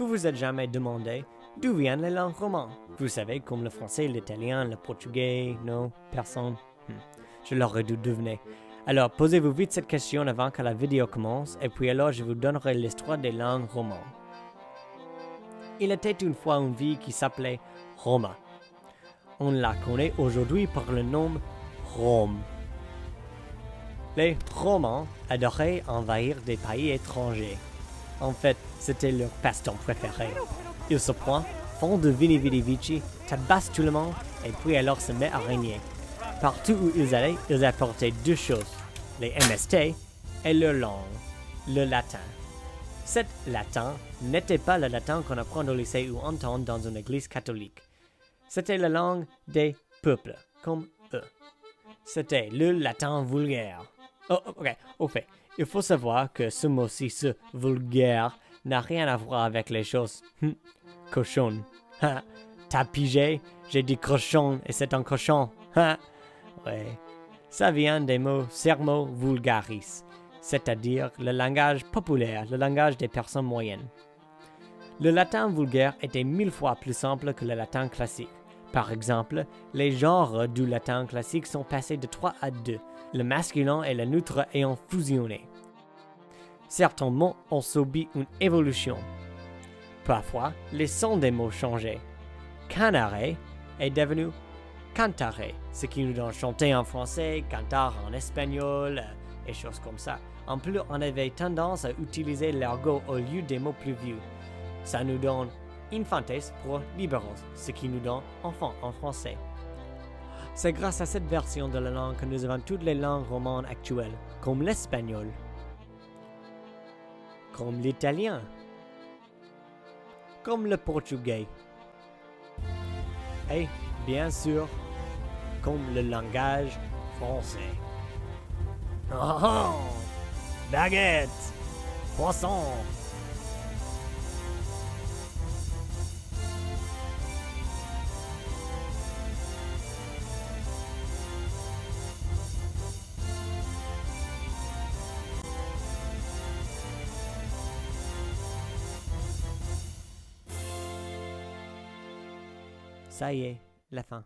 Vous vous êtes jamais demandé d'où viennent les langues romanes? Vous savez, comme le français, l'italien, le portugais, non? Personne? Je l'aurais dû deviner. Alors, posez-vous vite cette question avant que la vidéo commence, et puis alors je vous donnerai l'histoire des langues romanes. Il était une fois une ville qui s'appelait Roma. On la connaît aujourd'hui par le nom Rome. Les Romains adoraient envahir des pays étrangers. En fait, c'était leur passe-temps préféré. Ils se prennent, font de vini vidi vici, tabassent tout le monde, et puis alors se mettent à régner. Partout où ils allaient, ils apportaient deux choses, les MST et leur langue, le latin. Cet latin n'était pas le latin qu'on apprend au lycée ou entend dans une église catholique. C'était la langue des peuples, comme eux. C'était le latin vulgaire. Au fait, il faut savoir que ce mot-ci, ce vulgaire, n'a rien à voir avec les choses cochonnes. T'as pigé? J'ai dit cochon et c'est un cochon. Ouais. Ça vient des mots sermo vulgaris, c'est-à-dire le langage populaire, le langage des personnes moyennes. Le latin vulgaire était 1000 fois plus simple que le latin classique. Par exemple, les genres du latin classique sont passés de 3 à 2, le masculin et le neutre ayant fusionné. Certains mots ont subi une évolution. Parfois, les sons des mots changeaient. Canare est devenu cantare, ce qui nous donne chanter en français, cantar en espagnol, et choses comme ça. En plus, on avait tendance à utiliser l'argot au lieu des mots plus vieux. Ça nous donne infantes pour liberos, ce qui nous donne enfant en français. C'est grâce à cette version de la langue que nous avons toutes les langues romanes actuelles, comme l'espagnol, comme l'italien, comme le portugais, et bien sûr, comme le langage français. Oh, baguette, poisson. Ça y est, la fin.